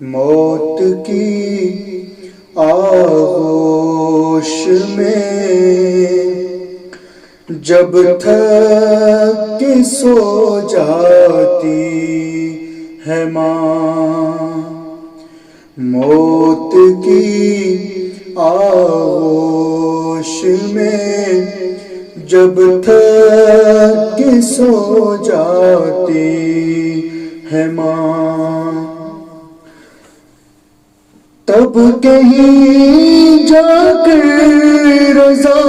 موت کی آغوش میں جب تھک کے سو جاتی ہے ماں، موت کی آغوش میں جب تھک کے سو جاتی ہے ماں، تب کہیں جا کر رضا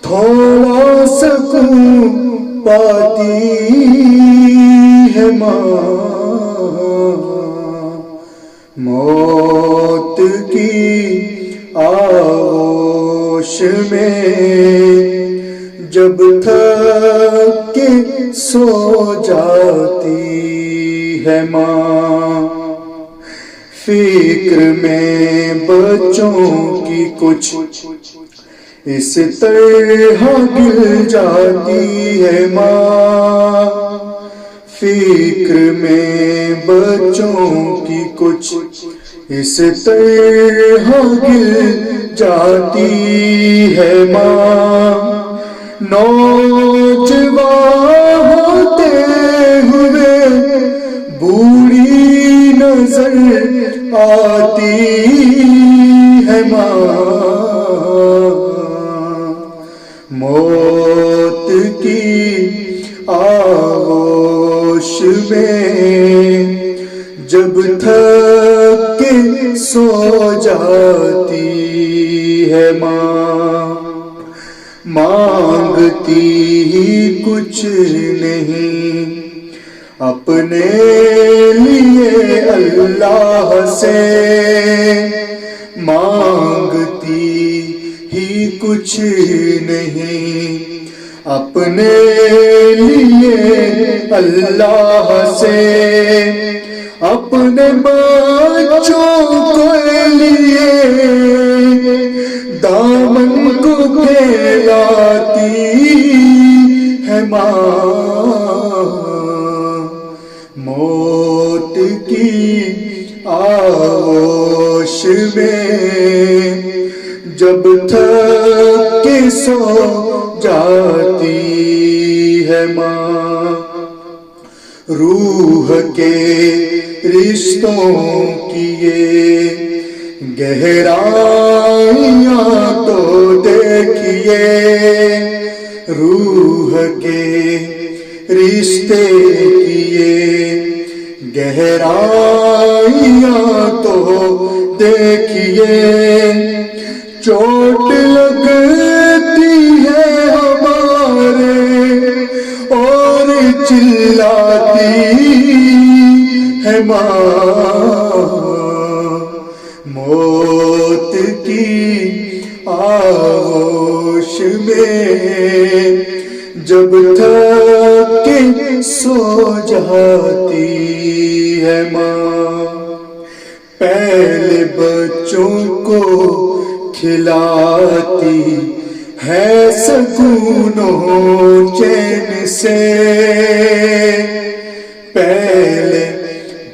تھوڑا سکون پاتی ہے ماں، موت کی آغوش میں جب تھک کے سو جاتی ہے ماں، فکر میں بچوں کی کچھ اس طرح گر جاتی ہے ماں، فکر میں بچوں کی کچھ اس طرح گر جاتی ہے ماں، نوجوان ہوتے ہوئے بوڑھی نظر آتی ہے ماں، موت کی آغوش میں جب تھک کے سو جاتی ہے ماں، مانگتی ہی کچھ نہیں اپنے لیے اللہ سے، مانگتی ہی کچھ نہیں اپنے لیے اللہ سے، اپنے بچوں کو لیے دامن کو پھیلاتی ہے ماں، موت کی آغوش میں جب تھک کے سو جاتی ہے ماں، روح کے رشتوں کی یہ گہرائیاں تو دیکھیے، روح کے رشتے کی یہ گہرائیاں تو دیکھیے، چوٹ لگتی ہے ہمارے اور چلاتی ہے ماں، موت کی آغوش میں جب تھک کے سو جاتی ہے ماں، پہلے بچوں کو کھلاتی ہے سکون و چین سے، پہلے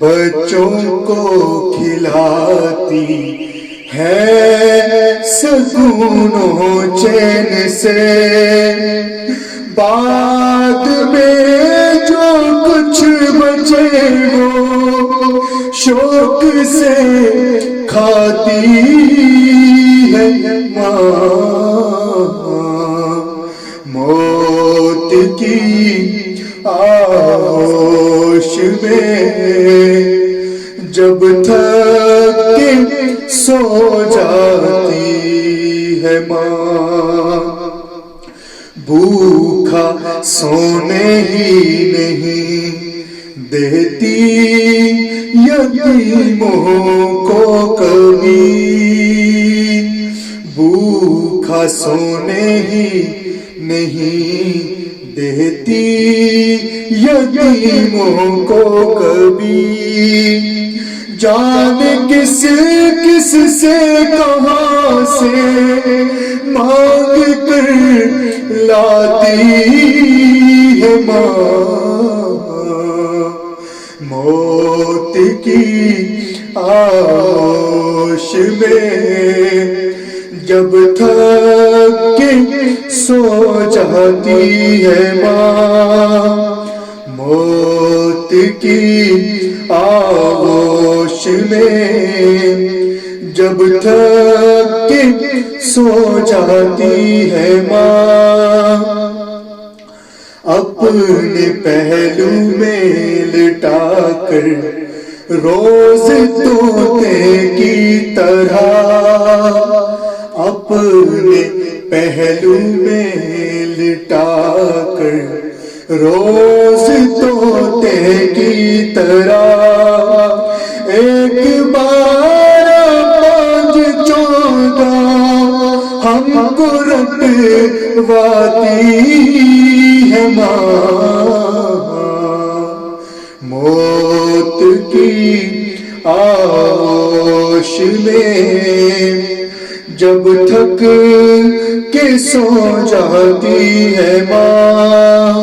بچوں کو کھلاتی ہے سکون و چین سے، بعد میں جو کچھ بچے وہ شوق سے کھاتی ہے ماں، موت کی آغوش میں جب تھک کے سو جاتی ہے ماں، بھوکا سونے ہی نہیں دیتی یتیموں کو کبھی، بھوکا سونے ہی نہیں دیتی یتیموں کو کبھی، جان کس کس سے کہاں سے مانگ کر لاتی ہے ماں، موت کی آغوش میں جب تھک کے سو جاتی ہے ماں، موت کی آغوش میں جب تھک کے سو جاتی ہے ماں، اپنے پہلو میں لٹا کر روز طوطے کی طرح، اپنے پہلو میں لٹا کر روز طوطے کی طرح، ایک بار 5-14 ہم کو رٹواتی ہے ماں، موت کی آغوش میں جب تھک کے سو جاتی ہے ماں،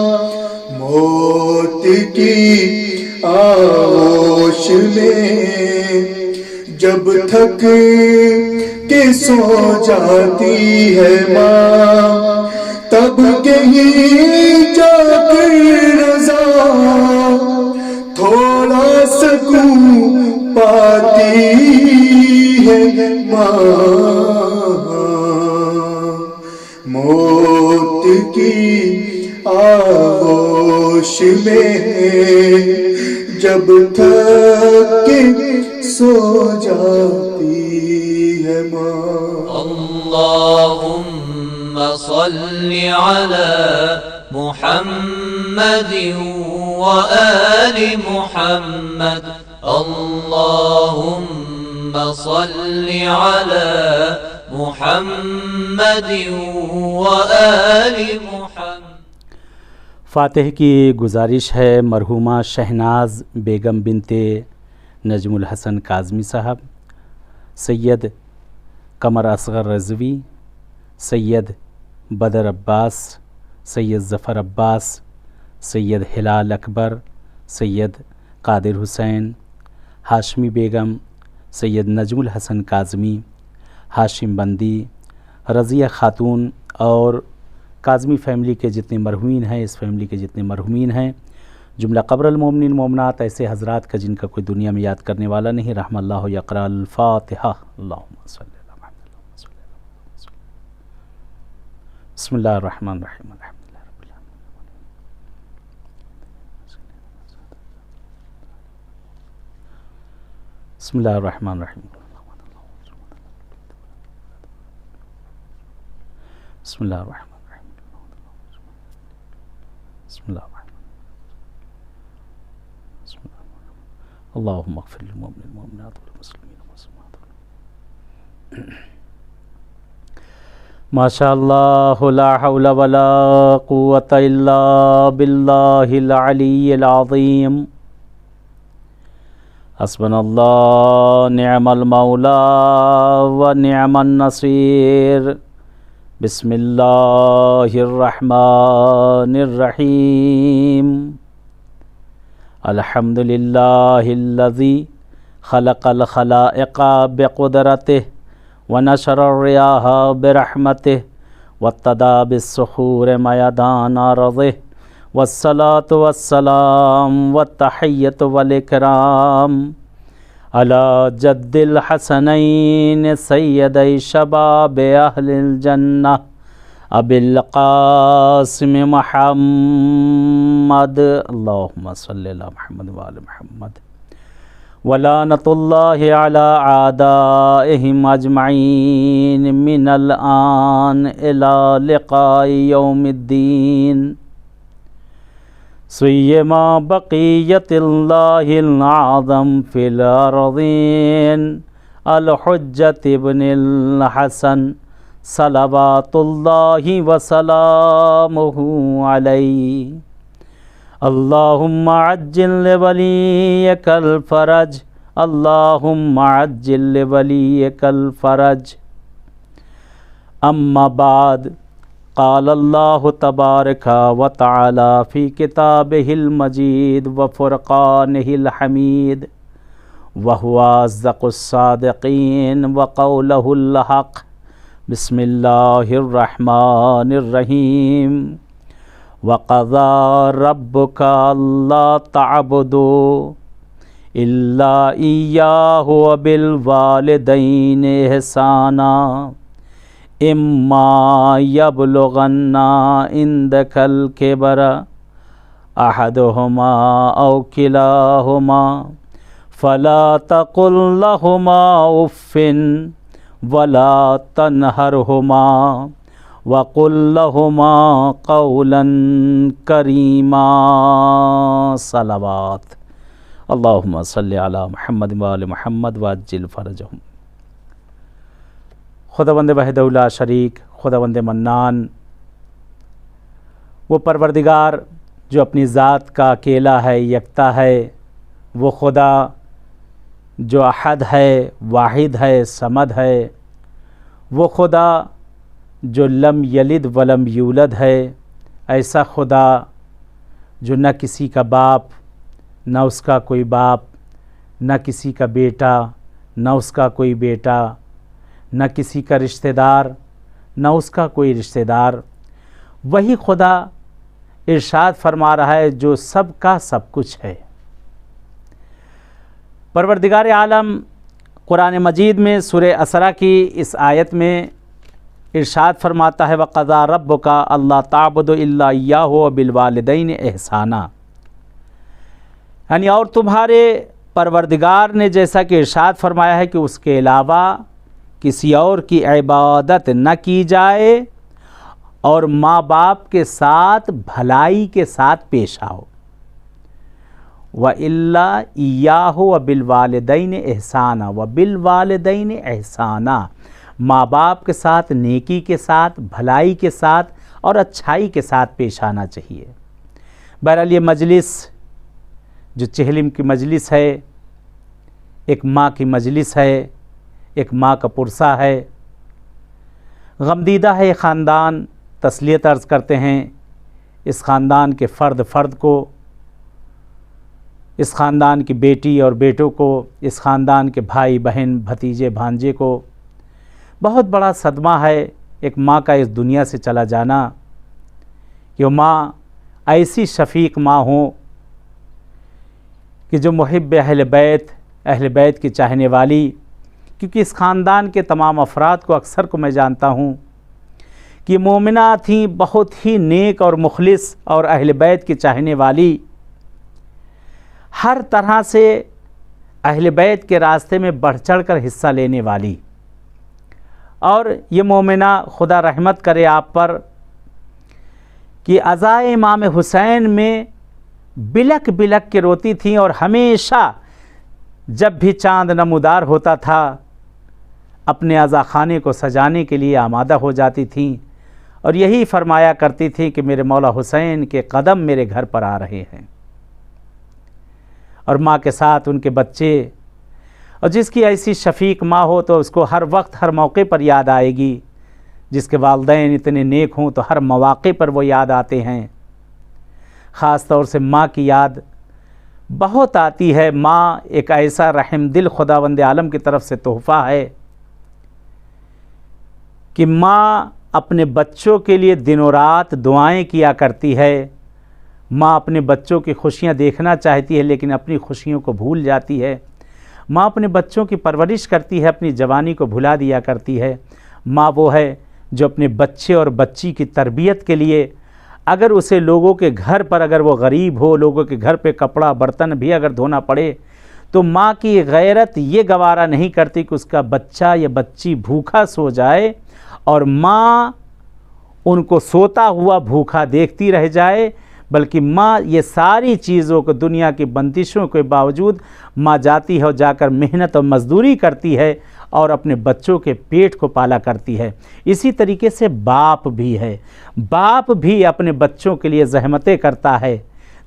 موت کی آغوش میں جب تھک کے سو جاتی ہے ماں، تب کہیں جا کر رضا تھوڑا سکون پاتی ہے ماں، موت کی آغوش میں جب تھک کے سو جاتی ہے ماں۔ اللہم صل علی محمد وآل محمد، اللہم صل علی محمد وآل محمد۔ فاتح کی گزارش ہے مرحومہ شہناز بیگم بنت نجم الحسن کاظمی صاحب، سید قمر اصغر رضوی، سید بدر عباس، سید ظفر عباس، سید ہلال اکبر، سید قادر حسین، ہاشمی بیگم، سید نجم الحسن کاظمی، ہاشم بندی، رضیہ خاتون اور کاظمی فیملی کے جتنے مرحومین ہیں، اس فیملی کے جتنے مرحومین ہیں، جملہ قبر المومنین مومنات، ایسے حضرات کا جن کا کوئی دنیا میں یاد کرنے والا نہیں، رحم اللہ یقرأ الفاتحہ۔ اللہم صلی اللہ بسم اللہ الرحمن الرحیم، الحمدللہ رب العالمین، بسم اللہ الرحمن الرحیم، بسم اللہ الرحمن الرحیم، بسم اللہ الرحمن الرحیم، اللہم اغفر للمؤمنین والمؤمنات والمسلمین والمسلمات۔ ماشاء اللہ لا حول ولا قوة الا باللہ العلی العظیم، حسبنا اللہ نعم المولا ونعم النصیر، بسم اللہ الرحمن الرحیم، الحمد للہ الذی خلق الخلائق بقدرتہ ونشر الریاح برحمتہ وابتدى بالصخور میدان ارضہ، والصلاة والسلام والتحیۃ والاکرام علی جد الحسنین سیدی شباب اہل الجنہ ابی القاسم محمد، اللہم صلی علی محمد وآل محمد، ولعنۃ اللہ علی اعدائہم اجمعین من الآن الی لقاء یوم الدین، سیما بقیت اللہ العظم فی الارضین الحجۃ ابن الحسن صلوات اللہ وسلامہ علیہ، اللہم عجل لولیک الفرج اللہم عجل لولیک الفرج۔ اما بعد، قال اللہ تبارک و تعالی فی کتابہ المجید و فرقانہ الحمید وہو اصدق الصادقین وقولہ الحق۔ بسم اللہ الرحمن الرحیم۔ وَقَضَىٰ رَبُّكَ أَلَّا تَعْبُدُوا إِلَّا إِيَّاهُ وَبِالْوَالِدَيْنِ إِحْسَانًا إِمَّا يَبْلُغَنَّ عِندَكَ الْكِبَرَ أَحَدُهُمَا أَوْ كِلَاهُمَا فَلَا تَقُل لَّهُمَا أُفٍّ وَلَا تَنْهَرْهُمَا وَقُل لَّهُمَا قَوْلًا كَرِيمًا۔ صلوات اللہم صلی علی محمد وآل محمد وعجل فرجہم۔ خداوند وحدہ لا شریک، خداوند منان، وہ پروردگار جو اپنی ذات کا اکیلا ہے، یکتا ہے، وہ خدا جو احد ہے، واحد ہے، صمد ہے، وہ خدا جو لم یلد ولم یولد ہے، ایسا خدا جو نہ کسی کا باپ، نہ اس کا کوئی باپ، نہ کسی کا بیٹا، نہ اس کا کوئی بیٹا، نہ کسی کا رشتہ دار، نہ اس کا کوئی رشتہ دار، وہی خدا ارشاد فرما رہا ہے جو سب کا سب کچھ ہے۔ پروردگار عالم قرآن مجید میں سورہ اسرا کی اس آیت میں ارشاد فرماتا ہے وَقَضَىٰ رَبُّكَ أَلَّا تَعْبُدُوا إِلَّا إِيَّاهُ وَبِالْوَالِدَيْنِ إِحْسَانًا، یعنی اور تمہارے پروردگار نے جیسا کہ ارشاد فرمایا ہے کہ اس کے علاوہ کسی اور کی عبادت نہ کی جائے، اور ماں باپ کے ساتھ بھلائی کے ساتھ پیش آؤ۔ وَإِلَّا إِيَّاهُ وَبِالْوَالِدَيْنِ إِحْسَانًا، وَبِالْوَالِدَيْنِ إِحْسَانًا، ماں باپ کے ساتھ نیکی کے ساتھ، بھلائی کے ساتھ اور اچھائی کے ساتھ پیش آنا چاہیے۔ بہرحال یہ مجلس جو چہلم کی مجلس ہے، ایک ماں کی مجلس ہے، ایک ماں کا پرسہ ہے، غمدیدہ ہے خاندان، تسلیت عرض کرتے ہیں اس خاندان کے فرد کو، اس خاندان کی بیٹی اور بیٹوں کو، اس خاندان کے بھائی بہن بھتیجے بھانجے کو بہت بڑا صدمہ ہے ایک ماں کا اس دنیا سے چلا جانا، کہ وہ ماں ایسی شفیق ماں ہوں کہ جو محب اہل بیت کی چاہنے والی، کیونکہ اس خاندان کے تمام افراد کو اکثر کو میں جانتا ہوں کہ مومنہ تھیں، بہت ہی نیک اور مخلص اور اہل بیت کی چاہنے والی، ہر طرح سے اہل بیت کے راستے میں بڑھ چڑھ کر حصہ لینے والی، اور یہ مومنہ خدا رحمت کرے آپ پر کہ عزائے امام حسین میں بلک بلک کے روتی تھیں، اور ہمیشہ جب بھی چاند نمودار ہوتا تھا اپنے عزا خانے کو سجانے کے لیے آمادہ ہو جاتی تھیں، اور یہی فرمایا کرتی تھیں کہ میرے مولا حسین کے قدم میرے گھر پر آ رہے ہیں، اور ماں کے ساتھ ان کے بچے، اور جس کی ایسی شفیق ماں ہو تو اس کو ہر وقت ہر موقع پر یاد آئے گی، جس کے والدین اتنے نیک ہوں تو ہر مواقع پر وہ یاد آتے ہیں۔ خاص طور سے ماں کی یاد بہت آتی ہے۔ ماں ایک ایسا رحم دل خداوند عالم کی طرف سے تحفہ ہے کہ ماں اپنے بچوں کے لیے دن و رات دعائیں کیا کرتی ہے۔ ماں اپنے بچوں کی خوشیاں دیکھنا چاہتی ہے لیکن اپنی خوشیوں کو بھول جاتی ہے۔ ماں اپنے بچوں کی پرورش کرتی ہے، اپنی جوانی کو بھلا دیا کرتی ہے۔ ماں وہ ہے جو اپنے بچے اور بچی کی تربیت کے لیے اگر اسے لوگوں کے گھر پر، اگر وہ غریب ہو، لوگوں کے گھر پہ کپڑا برتن بھی اگر دھونا پڑے تو ماں کی غیرت یہ گوارا نہیں کرتی کہ اس کا بچہ یا بچی بھوکا سو جائے اور ماں ان کو سوتا ہوا بھوکا دیکھتی رہ جائے، بلکہ ماں یہ ساری چیزوں کو، دنیا کی بندشوں کے باوجود ماں جاتی ہے اور جا کر محنت اور مزدوری کرتی ہے اور اپنے بچوں کے پیٹ کو پالا کرتی ہے۔ اسی طریقے سے باپ بھی ہے، باپ بھی اپنے بچوں کے لیے زحمتیں کرتا ہے۔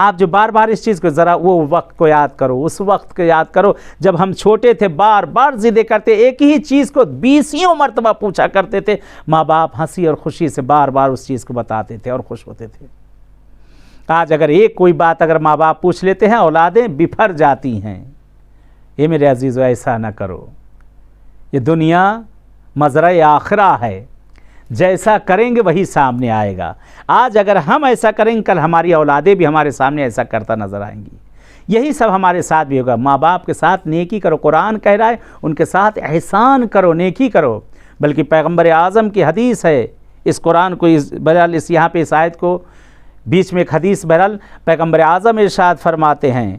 آپ جو بار بار اس چیز کو ذرا وہ وقت کو یاد کرو، اس وقت کو یاد کرو جب ہم چھوٹے تھے، بار بار ضدیں کرتے، ایک ہی چیز کو 20 مرتبہ پوچھا کرتے تھے، ماں باپ ہنسی اور خوشی سے بار بار اس چیز کو بتاتے تھے اور خوش ہوتے تھے۔ آج اگر ایک کوئی بات اگر ماں باپ پوچھ لیتے ہیں، اولادیں بفر جاتی ہیں۔ یہ میرے عزیزو ایسا نہ کرو، یہ دنیا مزرعہ آخرہ ہے، جیسا کریں گے وہی سامنے آئے گا۔ آج اگر ہم ایسا کریں گے، کل ہماری اولادیں بھی ہمارے سامنے ایسا کرتا نظر آئیں گی۔ یہی سب ہمارے ساتھ بھی ہوگا۔ ماں باپ کے ساتھ نیکی کرو، قرآن کہہ رہا ہے ان کے ساتھ احسان کرو، نیکی کرو۔ بلکہ پیغمبر اعظم کی حدیث ہے، اس قرآن کو بہرحال اس یہاں پہ اس آیت کو بیچ میں ایک حدیث، بہرحال پیغمبر اعظم ارشاد فرماتے ہیں،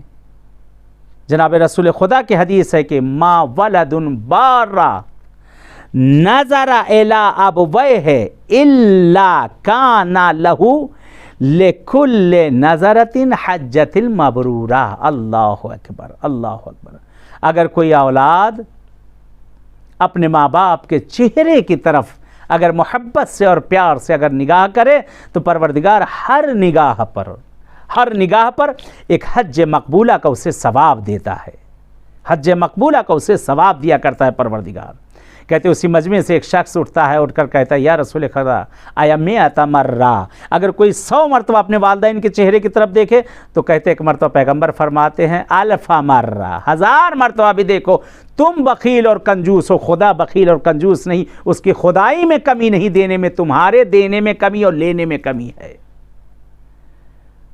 جناب رسول خدا کی حدیث ہے کہ ما ولد بارا نظر الی ابویہ الا کان لہ لکل نظرۃ حجۃ مبرورہ۔ اللہ اکبر، اللہ اکبر۔ اگر کوئی اولاد اپنے ماں باپ کے چہرے کی طرف اگر محبت سے اور پیار سے اگر نگاہ کرے تو پروردگار ہر نگاہ پر ایک حج مقبولہ کا اسے ثواب دیتا ہے، حج مقبولہ کا اسے ثواب دیا کرتا ہے پروردگار۔ کہتے اسی مجمع سے ایک شخص اٹھتا ہے، اٹھ کر کہتا ہے یا رسول خدا آیا مئۃ مرہ، اگر کوئی 100 مرتبہ اپنے والدین کے چہرے کی طرف دیکھے تو کہتے ایک مرتبہ پیغمبر فرماتے ہیں الف مرہ، 1000 مرتبہ بھی دیکھو، تم بخیل اور کنجوس ہو، خدا بخیل اور کنجوس نہیں، اس کی خدائی میں کمی نہیں، دینے میں تمہارے دینے میں کمی اور لینے میں کمی ہے۔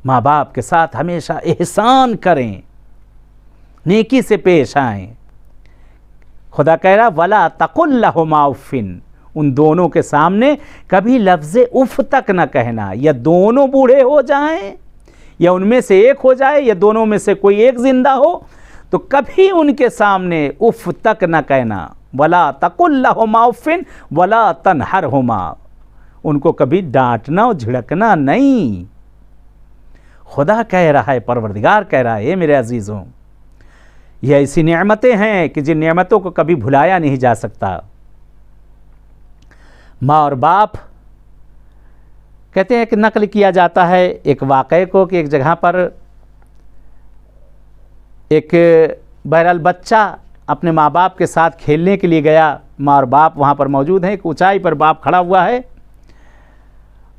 ماں باپ کے ساتھ ہمیشہ احسان کریں، نیکی سے پیش آئیں۔ خدا کہہ رہا وَلَا تَقُلْ لَهُمَا اُفٍّ، ان دونوں کے سامنے کبھی لفظ اف تک نہ کہنا، یا دونوں بوڑھے ہو جائیں یا ان میں سے ایک ہو جائے یا دونوں میں سے کوئی ایک زندہ ہو تو کبھی ان کے سامنے اف تک نہ کہنا۔ وَلَا تَقُلْ لَهُمَا اُفٍّ وَلَا تَنْهَرْهُمَا، ان کو کبھی ڈانٹنا اور جھڑکنا نہیں۔ خدا کہہ رہا ہے، پروردگار کہہ رہا ہے، اے میرے عزیزوں، یہ ایسی نعمتیں ہیں کہ جن نعمتوں کو کبھی بھلایا نہیں جا سکتا۔ ماں اور باپ کہتے ہیں کہ نقل کیا جاتا ہے ایک واقعے کو کہ ایک جگہ پر ایک بہرحال بچہ اپنے ماں باپ کے ساتھ کھیلنے کے لیے گیا، ماں اور باپ وہاں پر موجود ہیں، ایک اونچائی پر باپ کھڑا ہوا ہے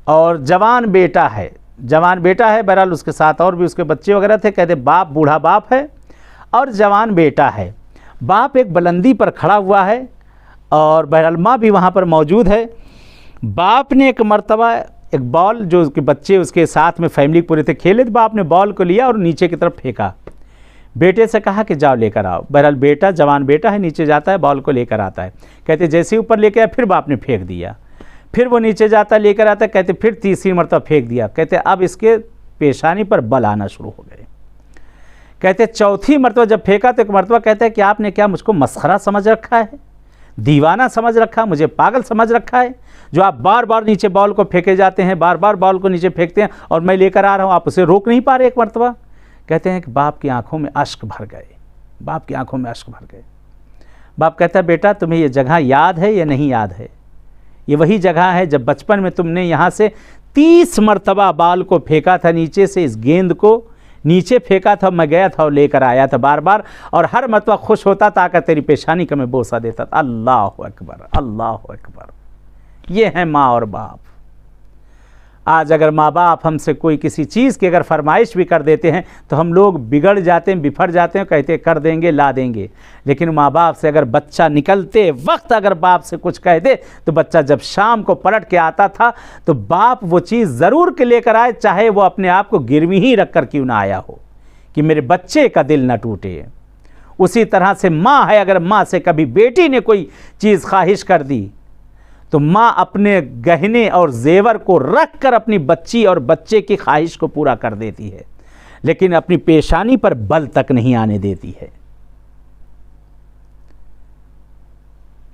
اور جوان بیٹا ہے، بہرحال اس کے ساتھ اور بھی اس کے بچے وغیرہ تھے۔ کہتے باپ بوڑھا باپ ہے اور جوان بیٹا ہے، باپ ایک بلندی پر کھڑا ہوا ہے اور بہرحال ماں بھی وہاں پر موجود ہے۔ باپ نے ایک مرتبہ ایک بال جو اس کے بچے اس کے ساتھ میں فیملی پورے تھے کھیلے، تو باپ نے بال کو لیا اور نیچے کی طرف پھینکا، بیٹے سے کہا کہ جاؤ لے کر آؤ۔ بہرحال بیٹا جوان بیٹا ہے، نیچے جاتا ہے بال کو لے کر آتا ہے۔ کہتے جیسے اوپر لے کے آیا پھر باپ نے پھینک دیا، پھر وہ نیچے جاتا ہے لے کر آتا ہے، کہتے پھر تیسری مرتبہ پھینک دیا۔ کہتے اب اس کے پیشانی پر بل آنا شروع ہو گئے۔ کہتے چوتھی مرتبہ جب پھینکا تو ایک مرتبہ کہتا ہے کہ آپ نے کیا مجھ کو مسخرہ سمجھ رکھا ہے، دیوانہ سمجھ رکھا، مجھے پاگل سمجھ رکھا ہے، جو آپ بار بار نیچے بال کو پھینکے جاتے ہیں، بار بار بال کو نیچے پھینکتے ہیں اور میں لے کر آ رہا ہوں، آپ اسے روک نہیں پا رہے ایک مرتبہ۔ کہتے ہیں کہ باپ کی آنکھوں میں اشک بھر گئے، باپ کہتا ہے بیٹا تمہیں یہ جگہ یاد ہے یا نہیں یاد ہے؟ یہ وہی جگہ ہے جب بچپن میں تم نے یہاں سے 30 مرتبہ بال کو پھینکا تھا، نیچے سے اس گیند کو نیچے پھینکا تھا، میں گیا تھا اور لے کر آیا تھا بار بار، اور ہر مرتبہ خوش ہوتا تھا کہ تیری پیشانی کا میں بوسہ دیتا تھا۔ اللہ اکبر، اللہ اکبر۔ یہ ہیں ماں اور باپ۔ آج اگر ماں باپ ہم سے کوئی کسی چیز کی اگر فرمائش بھی کر دیتے ہیں تو ہم لوگ بگڑ جاتے ہیں، بفر جاتے ہیں، کہتے کر دیں گے، لا دیں گے۔ لیکن ماں باپ سے اگر بچہ نکلتے وقت اگر باپ سے کچھ کہہ دے تو بچہ جب شام کو پلٹ کے آتا تھا تو باپ وہ چیز ضرور کے لے کر آئے، چاہے وہ اپنے آپ کو گروی ہی رکھ کر کیوں نہ آیا ہو، کہ میرے بچے کا دل نہ ٹوٹے۔ اسی طرح سے ماں ہے، اگر ماں سے کبھی بیٹی نے کوئی چیز خواہش کر دی تو ماں اپنے گہنے اور زیور کو رکھ کر اپنی بچی اور بچے کی خواہش کو پورا کر دیتی ہے، لیکن اپنی پیشانی پر بل تک نہیں آنے دیتی ہے۔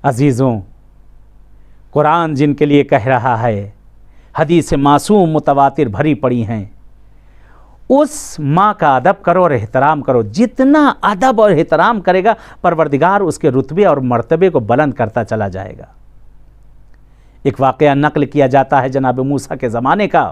عزیزوں، قرآن جن کے لیے کہہ رہا ہے، حدیث معصوم متواتر بھری پڑی ہیں، اس ماں کا ادب کرو اور احترام کرو۔ جتنا ادب اور احترام کرے گا پروردگار اس کے رتبے اور مرتبے کو بلند کرتا چلا جائے گا۔ ایک واقعہ نقل کیا جاتا ہے جناب موسیٰ کے زمانے کا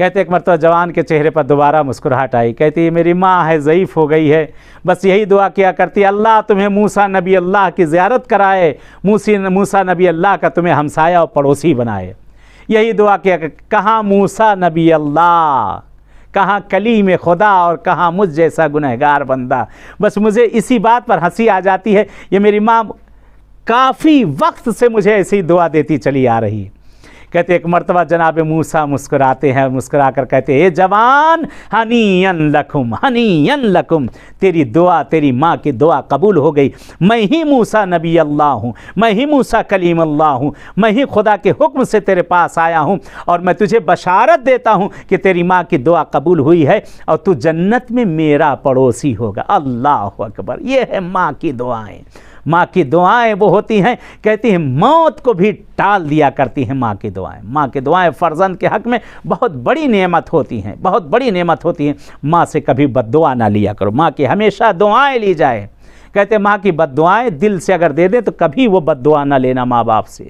کہتے ایک مرتبہ جوان کے چہرے پر دوبارہ مسکراہٹ آئی. کہتی یہ میری ماں ہے, ضعیف ہو گئی ہے, بس یہی دعا کیا کرتی اللہ تمہیں موسیٰ نبی اللہ کی زیارت کرائے, موسیٰ نبی اللہ کا تمہیں ہمسایہ اور پڑوسی بنائے. یہی دعا کیا. کہاں موسیٰ نبی اللہ, کہاں کلیم خدا, اور کہاں مجھ جیسا گنہگار بندہ. بس مجھے اسی بات پر ہنسی آ جاتی ہے. یہ میری ماں کافی وقت سے مجھے ایسی دعا دیتی چلی آ رہی. کہتے ایک مرتبہ جناب موسیٰ مسکراتے ہیں, مسکرا کر کہتے اے جوان ہنیئن لکم, ہنیئن لکم, تیری دعا, تیری ماں کی دعا قبول ہو گئی. میں ہی موسیٰ نبی اللہ ہوں, میں ہی موسیٰ کلیم اللہ ہوں, میں ہی خدا کے حکم سے تیرے پاس آیا ہوں, اور میں تجھے بشارت دیتا ہوں کہ تیری ماں کی دعا قبول ہوئی ہے اور تو جنت میں میرا پڑوسی ہوگا. اللہ اکبر. یہ ہے ماں کی دعائیں. ماں کی دعائیں وہ ہوتی ہیں, کہتی ہیں موت کو بھی ٹال دیا کرتی ہیں ماں کی دعائیں. ماں کی دعائیں فرزند کے حق میں بہت بڑی نعمت ہوتی ہیں, بہت بڑی نعمت ہوتی ہیں. ماں سے کبھی بد دعا نہ لیا کرو, ماں کی ہمیشہ دعائیں لی جائیں. کہتے ہیں ماں کی بد دعائیں دل سے اگر دے دیں تو کبھی وہ بد دعا نہ لینا ماں باپ سے,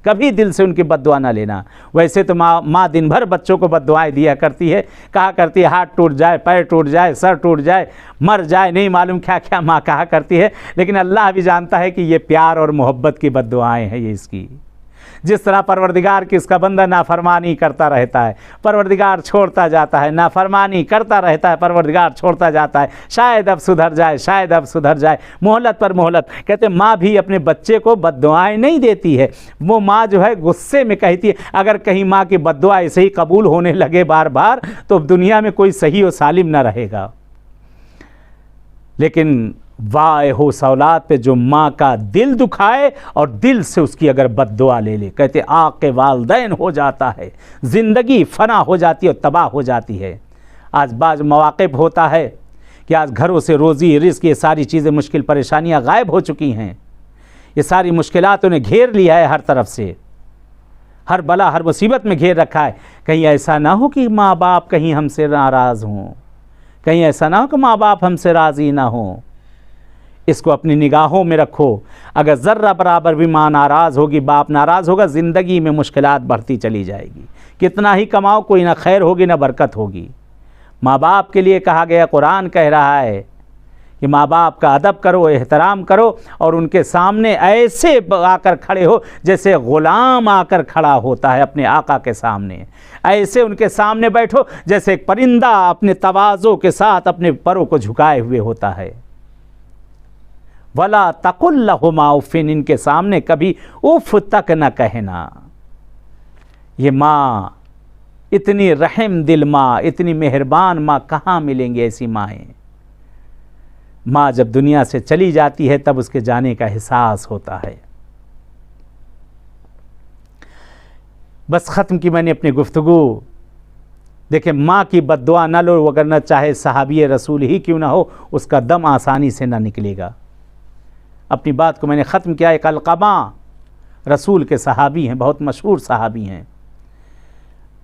کبھی دل سے ان کی بد دعا نہ لینا. ویسے تو ماں دن بھر بچوں کو بد دعائیں دیا کرتی ہے, کہا کرتی ہے ہاتھ ٹوٹ جائے, پیر ٹوٹ جائے, سر ٹوٹ جائے, مر جائے, نہیں معلوم کیا کیا ماں کہا کرتی ہے. لیکن اللہ بھی جانتا ہے کہ یہ پیار اور محبت کی بد دعائیں ہیں یہ اس کی. جس طرح پروردگار کی اس کا بندہ نافرمانی کرتا رہتا ہے, پروردگار چھوڑتا جاتا ہے, نافرمانی کرتا رہتا ہے, پروردگار چھوڑتا جاتا ہے, شاید اب سدھر جائے, شاید اب سدھر جائے, مہلت پر مہلت. کہتے ماں بھی اپنے بچے کو بد دعائیں نہیں دیتی ہے. وہ ماں جو ہے غصے میں کہتی ہے, اگر کہیں ماں کی بد دعا ایسے ہی قبول ہونے لگے بار بار تو دنیا میں کوئی صحیح و سالم نہ رہے گا. لیکن واہ ہو اولاد پہ جو ماں کا دل دکھائے اور دل سے اس کی اگر بد دعا لے لے. کہتے آق والدین ہو جاتا ہے, زندگی فنا ہو جاتی ہے اور تباہ ہو جاتی ہے. آج بعض مواقع ہوتا ہے کہ آج گھروں سے روزی رزق یہ ساری چیزیں مشکل پریشانیاں غائب ہو چکی ہیں. یہ ساری مشکلات انہیں گھیر لیا ہے ہر طرف سے, ہر بلا ہر مصیبت میں گھیر رکھا ہے. کہیں ایسا نہ ہو کہ ماں باپ کہیں ہم سے ناراض ہوں, کہیں ایسا نہ ہو کہ ماں باپ ہم سے راضی نہ ہوں. اس کو اپنی نگاہوں میں رکھو. اگر ذرہ برابر بھی ماں ناراض ہوگی, باپ ناراض ہوگا, زندگی میں مشکلات بڑھتی چلی جائے گی. کتنا ہی کماؤ کوئی نہ خیر ہوگی نہ برکت ہوگی. ماں باپ کے لیے کہا گیا, قرآن کہہ رہا ہے کہ ماں باپ کا ادب کرو, احترام کرو, اور ان کے سامنے ایسے آ کر کھڑے ہو جیسے غلام آ کر کھڑا ہوتا ہے اپنے آقا کے سامنے. ایسے ان کے سامنے بیٹھو جیسے ایک پرندہ اپنے تواضع کے ساتھ اپنے پروں کو جھکائے ہوئے ہوتا ہے. وَلَا تَقُلْ لَهُمَا اُفٍ, ان کے سامنے کبھی اف تک نہ کہنا. یہ ماں, اتنی رحم دل ماں, اتنی مہربان ماں کہاں ملیں گی ایسی مائیں. ماں جب دنیا سے چلی جاتی ہے تب اس کے جانے کا احساس ہوتا ہے. بس ختم کی میں نے اپنی گفتگو. دیکھیں ماں کی بد دعا نہ لو, اگر نہ چاہے صحابی رسول ہی کیوں نہ ہو, اس کا دم آسانی سے نہ نکلے گا. اپنی بات کو میں نے ختم کیا. ایک علقمہ رسول کے صحابی ہیں, بہت مشہور صحابی ہیں.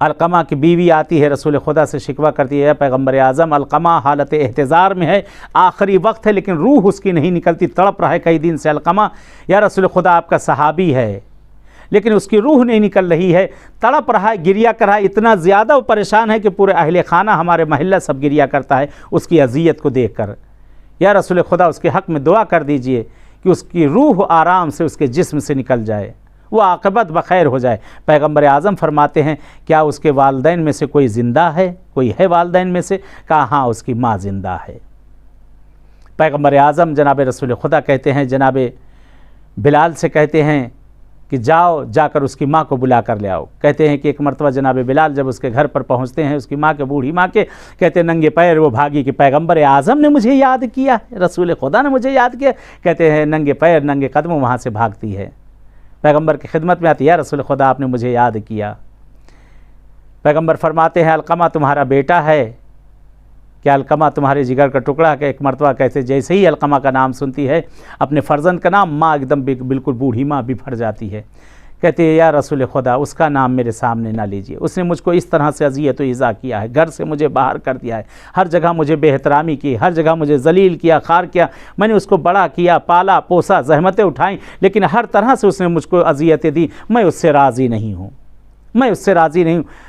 علقمہ کی بیوی آتی ہے رسول خدا سے, شکوہ کرتی ہے پیغمبر اعظم علقمہ حالت احتضار میں ہے, آخری وقت ہے لیکن روح اس کی نہیں نکلتی, تڑپ رہا ہے کئی دن سے. علقمہ, یا رسول خدا آپ کا صحابی ہے لیکن اس کی روح نہیں نکل رہی ہے, تڑپ رہا ہے, گریا کر رہا ہے, اتنا زیادہ وہ پریشان ہے کہ پورے اہل خانہ ہمارے محلہ سب گریا کرتا ہے اس کی اذیت کو دیکھ کر. یا رسول خدا اس کے حق میں دعا کر دیجئے کہ اس کی روح آرام سے اس کے جسم سے نکل جائے, وہ عاقبت بخیر ہو جائے. پیغمبر اعظم فرماتے ہیں کیا اس کے والدین میں سے کوئی زندہ ہے, کوئی ہے والدین میں سے؟ کہا ہاں اس کی ماں زندہ ہے. پیغمبر اعظم جناب رسول خدا کہتے ہیں, جناب بلال سے کہتے ہیں کہ جاؤ, جا کر اس کی ماں کو بلا کر لے آؤ. کہتے ہیں کہ ایک مرتبہ جناب بلال جب اس کے گھر پر پہنچتے ہیں, اس کی ماں کے, بوڑھی ماں کے, کہتے ہیں ننگے پیر وہ بھاگی کہ پیغمبر اعظم نے مجھے یاد کیا, رسول خدا نے مجھے یاد کیا. کہتے ہیں ننگے پیر ننگے قدموں وہاں سے بھاگتی ہے, پیغمبر کی خدمت میں آتی ہے, یا رسول خدا آپ نے مجھے یاد کیا. پیغمبر فرماتے ہیں علقمہ تمہارا بیٹا ہے کیا؟ علقمہ تمہارے جگر کا ٹکڑا. کہ ایک مرتبہ کہتے جیسے ہی علقمہ کا نام سنتی ہے, اپنے فرزند کا نام, ماں ایک دم بالکل بوڑھی ماں بھی پھٹ جاتی ہے. کہتے ہیں یا رسول خدا اس کا نام میرے سامنے نہ لیجیے, اس نے مجھ کو اس طرح سے اذیت و ایذا کیا ہے, گھر سے مجھے باہر کر دیا ہے, ہر جگہ مجھے بے احترامی کی, ہر جگہ مجھے ذلیل کیا, خار کیا. میں نے اس کو بڑا کیا, پالا پوسا, زحمتیں اٹھائیں, لیکن ہر طرح سے اس نے مجھ کو اذیتیں دی. میں اس سے راضی نہیں ہوں, میں اس سے راضی نہیں ہوں.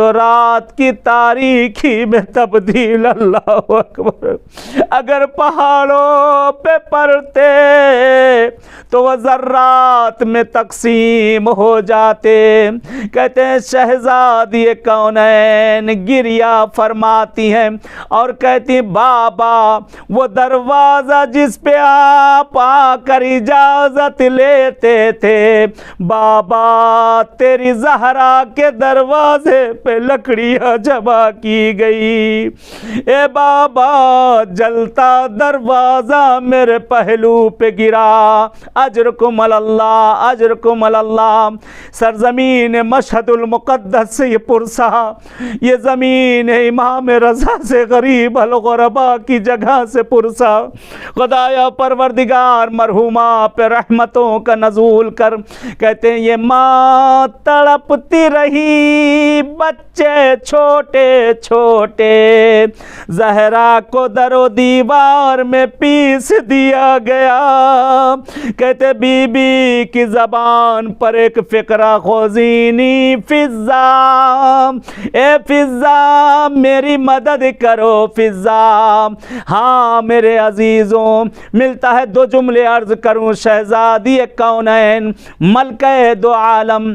تو رات کی تاریکی میں تبدیل، اللہ اکبر، اگر پہاڑوں پہ پڑتے تو وہ ذرات میں تقسیم ہو جاتے۔ کہتے ہیں شہزادی کونین گریہ فرماتی ہیں اور کہتی بابا وہ دروازہ جس پہ آپ آ کر اجازت لیتے تھے، بابا تیری زہرا کے دروازے پہ لکڑیاں جمع کی گئی، اے بابا جلتا دروازہ میرے پہلو پہ گرا، اجرکم اللہ اجرکم اللہ۔ سرزمین مشہد المقدس سے یہ پرسا، یہ زمین امام رضا سے غریب الغربا کی جگہ سے پرسا، خدایا پروردگار مرحومہ پہ رحمتوں کا نزول کر۔ کہتے ہیں یہ ماں تڑپتی رہی، بچے چھوٹے چھوٹے، زہرا کو در و دیوار میں پیس دیا گیا۔ کہتے بی بی کی زبان پر ایک فقرہ خوزینی فضا، اے فضا میری مدد کرو فضا۔ ہاں میرے عزیزوں، ملتا ہے دو جملے عرض کروں، شہزادی کونین ملکہ دو عالم،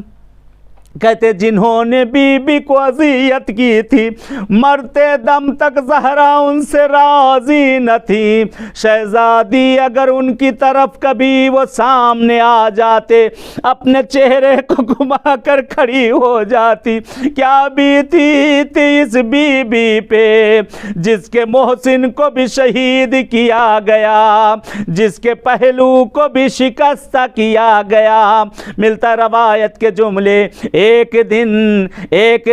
کہتے جنہوں نے بی بی کو اذیت کی تھی، مرتے دم تک زہرا ان سے راضی نہ تھی۔ شہزادی اگر ان کی طرف کبھی وہ سامنے آ جاتے، اپنے چہرے کو گھما کر کھڑی ہو جاتی۔ کیا بیتی تھی اس بی بی پہ جس کے محسن کو بھی شہید کیا گیا، جس کے پہلو کو بھی شکست کیا گیا۔ ملتا روایت کے جملے، ایک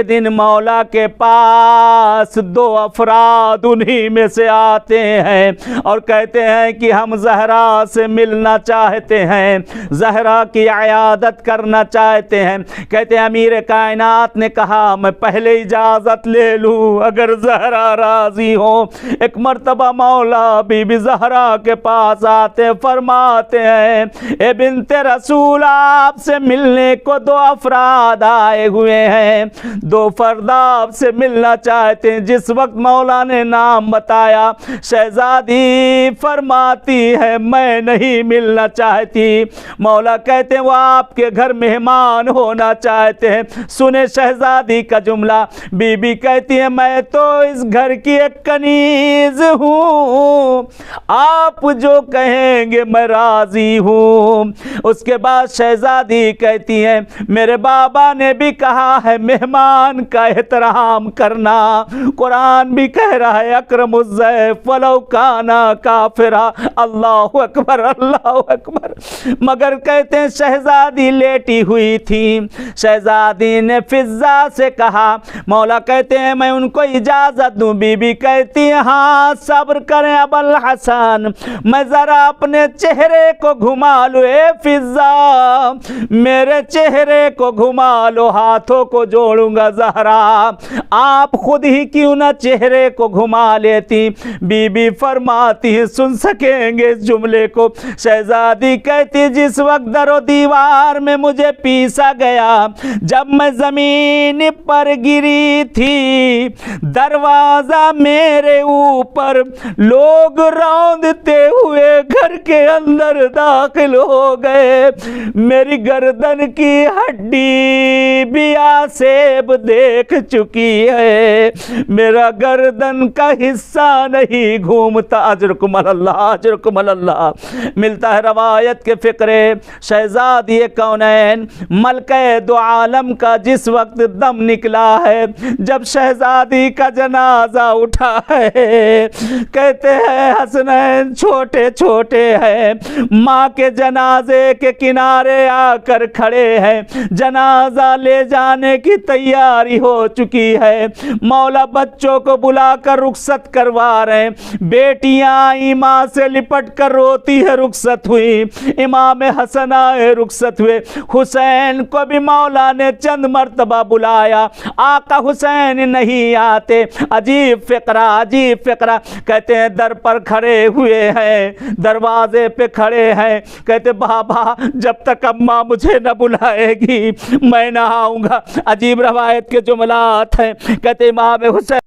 دن مولا کے پاس دو افراد انہی میں سے آتے ہیں اور کہتے ہیں کہ ہم زہرا سے ملنا چاہتے ہیں، زہرا کی عیادت کرنا چاہتے ہیں۔ کہتے ہیں امیر کائنات نے کہا میں پہلے اجازت لے لوں اگر زہرا راضی ہو۔ ایک مرتبہ مولا بی بی زہرا کے پاس آتے فرماتے ہیں اے بنت رسول آپ سے ملنے کو دو افراد آئے ہوئے ہیں، دو فرد آپ سے ملنا چاہتے ہیں۔ جس وقت مولا نے نام بتایا، شہزادی فرماتی ہے میں نہیں ملنا چاہتی۔ مولا کہتے ہیں وہ آپ کے گھر مہمان ہونا چاہتے ہیں۔ سنے شہزادی کا جملہ، بی بی کہتی ہے میں تو اس گھر کی ایک کنیز ہوں، آپ جو کہیں گے میں راضی ہوں۔ اس کے بعد شہزادی کہتی ہیں میرے بابا نے بھی کہا ہے مہمان کا احترام کرنا، قرآن بھی کہہ رہا ہے اکرم الضیف ولو کانا کافرا۔ اللہ اکبر اللہ اکبر۔ مگر کہتے ہیں شہزادی لیٹی ہوئی تھی، شہزادی نے فضا سے کہا، مولا کہتے ہیں میں ان کو اجازت دوں؟ بی بی کہتی ہے ہاں صبر کریں ابوالحسن، میں ذرا اپنے چہرے کو گھما لوں۔ اے فضا میرے چہرے کو گھما لو، ہاتھوں کو جوڑوں گا زہرا، آپ خود ہی کیوں نہ چہرے کو گھما لیتی؟ بی بی فرماتی ہے سن سکیں گے اس جملے کو، شہزادی کہتی جس وقت در و دیوار میں مجھے پیسا گیا، جب میں زمین پر گری تھی، دروازہ میرے اوپر لوگ روندتے ہوئے گھر کے اندر داخل ہو گئے، میری گردن کی ہڈی بھی آسیب دیکھ چکی ہے، میرا گردن کا حصہ نہیں گھومتا۔ اجرکم اللہ اجرکم اللہ۔ ملتا ہے روایت کے فقرے، شہزادی کونین ملکہ دو عالم کا جس وقت دم نکلا ہے، جب شہزادی کا جنازہ اٹھا ہے، کہتے ہیں حسنین چھوٹے چھوٹے ہیں، ماں کے جنازے کے کنارے آ کر کھڑے ہیں، جنازہ لے جانے کی تیاری ہو چکی ہے، مولا بچوں کو بلا کر رخصت کروا رہے ہیں، بیٹیاں آئی ماں سے لپٹ کر روتی ہے رخصت ہوئی، امام حسن آئے رخصت ہوئے، حسین کو بھی مولا نے چند مرتبہ بلایا، آقا حسین نہیں آتے۔ عجیب فقرہ کہتے ہیں در پر کھڑے لگے ہوئے ہیں، دروازے پہ کھڑے ہیں، کہتے بابا جب تک اماں مجھے نہ بلائے گی میں نہ آؤں گا۔ عجیب روایت کے جملات ہیں، کہتے امام حسین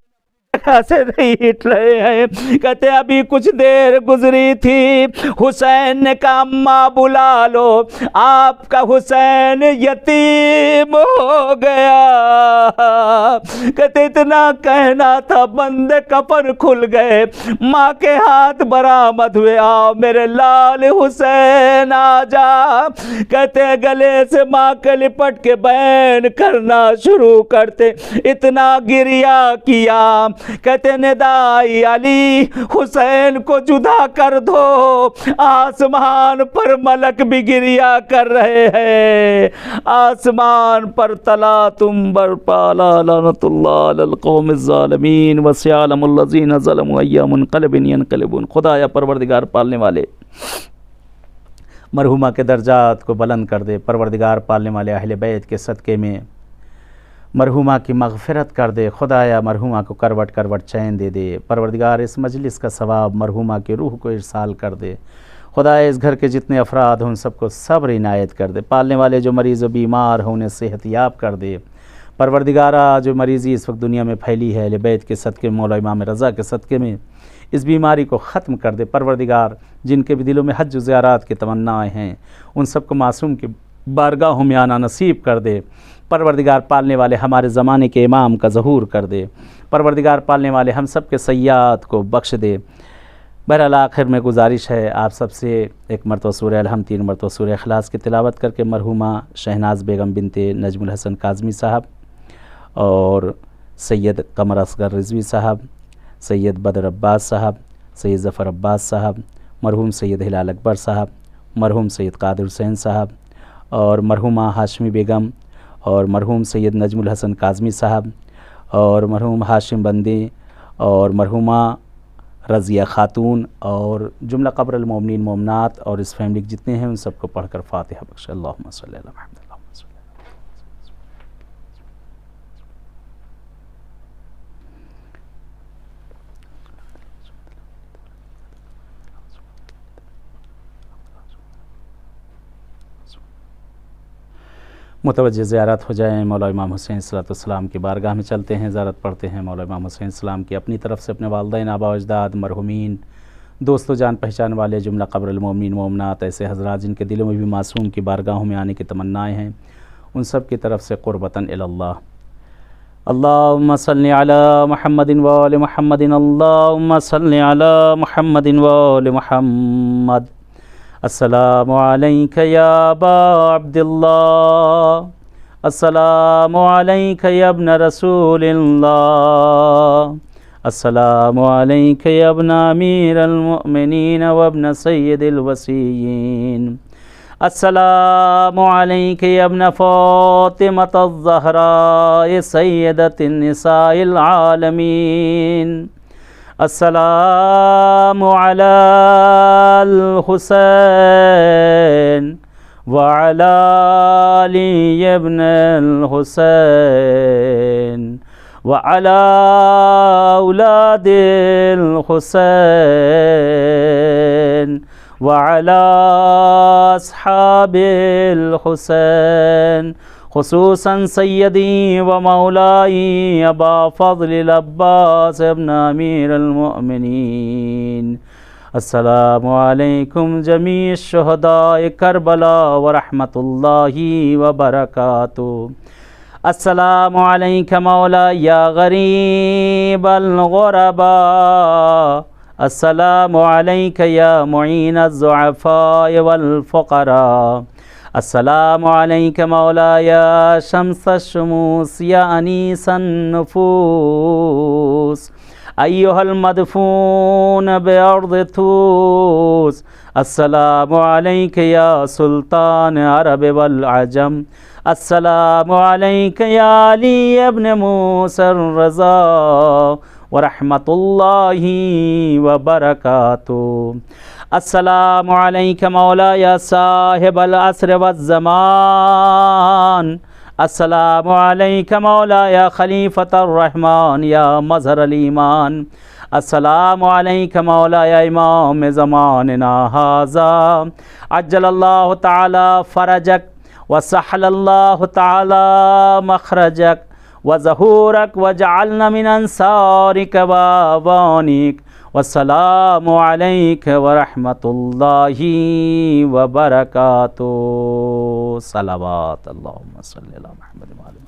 سے نہیں ہٹ رہے ہیں، کہتے ابھی کچھ دیر گزری تھی، حسین نے کہا اماں بلا لو، آپ کا حسین یتیم ہو گیا۔ کہتے اتنا کہنا تھا بندے کفن کھل گئے، ماں کے ہاتھ برآمد ہوئے، آؤ میرے لال حسین آ جا۔ کہتے گلے سے ماں کے لپٹ کے بیان کرنا شروع کرتے، اتنا گریا کیا، کہتے ندائی علی حسین کو جدا کر دو، آسمان پر ملک بھی گریا کر رہے ہیں، آسمان پر تلا تم برپالا لعنت اللہ علی القوم الظالمین وسيعلم الذین ظلموا أي منقلب ينقلبون۔ خدایا پروردگار پالنے والے مرحومہ کے درجات کو بلند کر دے، پروردگار پالنے والے اہل بیت کے صدقے میں مرحومہ کی مغفرت کر دے، خدایا مرحومہ کو کروٹ کروٹ چین دے دے، پروردگار اس مجلس کا ثواب مرحومہ کی روح کو ارسال کر دے، خدایا اس گھر کے جتنے افراد ہیں ان سب کو صبر عنایت کر دے، پالنے والے جو مریض و بیمار ہیں انہیں صحت یاب کر دے، پروردگارہ جو مریضی اس وقت دنیا میں پھیلی ہے اہل بیت کے صدقے میں، مولا امام رضا کے صدقے میں اس بیماری کو ختم کر دے، پروردگار جن کے بھی دلوں میں حج و زیارات کی تمنائیں ہیں ان سب کو معصوم کی بارگاہوں میں آنا نصیب کر دے، پروردگار پالنے والے ہمارے زمانے کے امام کا ظہور کر دے، پروردگار پالنے والے ہم سب کے سیئات کو بخش دے۔ بہرحال آخر میں گزارش ہے آپ سب سے، ایک مرتبہ سورہ الحمد، 3 مرتبہ سورہ اخلاص کی تلاوت کر کے مرحومہ شہناز بیگم بنت نجم الحسن کاظمی صاحب اور سید قمر اصغر رضوی صاحب، سید بدر عباس صاحب، سید ظفر عباس صاحب، مرحوم سید ہلال اکبر صاحب، مرحوم سید قادر حسین صاحب اور مرحومہ ہاشمی بیگم اور مرحوم سید نجم الحسن کاظمی صاحب اور مرحوم ہاشم بندی اور مرحومہ رضیہ خاتون اور جملہ قبر المومنین مومنات اور اس فیملی کے جتنے ہیں ان سب کو پڑھ کر فاتحہ بخش۔ اللہم صلی علی محمد۔ متوجہ زیارت ہو جائیں، مولا امام حسین صلی اللہ علیہ وسلم کی بارگاہ میں چلتے ہیں، زیارت پڑھتے ہیں مولا امام حسین السلام کی، اپنی طرف سے اپنے والدین آبا و اجداد مرحومین دوست و جان پہچان والے جملہ قبر المومنین مومنات ایسے حضرات جن کے دلوں میں بھی معصوم کی بارگاہوں میں آنے کی تمنائیں ہیں ان سب کی طرف سے قربتاً الی اللہ۔ اللہم صلی علی محمد وآل محمد، اللہم صلی علی محمد وآل محمد۔ السلام علیک یا ابا عبداللہ، السلام علیک یا ابن رسول اللہ، السلام علیک یا ابن امیر المؤمنین وابن سید الوصیین، السلام علیک یا ابن فاطمة الزہراء سیدۃ النساء العالمین، السلام علی الحسین وعلی علی ابن الحسین وعلی اولاد الحسین وعلی اصحاب الحسین، خصوصاً سیدی و مولائی ابا فضل العباس ابن امیر المؤمنین۔ السلام علیکم جمیع الشہداء کربلا ورحمۃ اللہ وبرکاتہ۔ السلام علیک مولا یا غریب الغرباء، السلام علیک یا معین الضعفاء والفقراء، السلام علیک مولا یا شمس الشموس یا انیس النفوس، ایہا المدفون بارض توس، السلام علیک یا سلطان عرب والعجم، السلام علیک یا علی ابن موسیٰ الرضا ورحمۃ اللہ وبرکاتہ۔ السلام علیک مولا یا صاحب العصر والزمان، السلام علیک مولا یا خلیفۃ الرحمن یا مظہر الایمان، السلام علیک مولاي امام زماننا هذا عجل الله تعالی فرجک وسهل الله تعالی مخرجک وظهورک وجعلنا من انصارک وعوانک والسلام علیک ورحمۃ اللہ وبرکاتہ. صلوات اللہم صلی علی محمد وعلی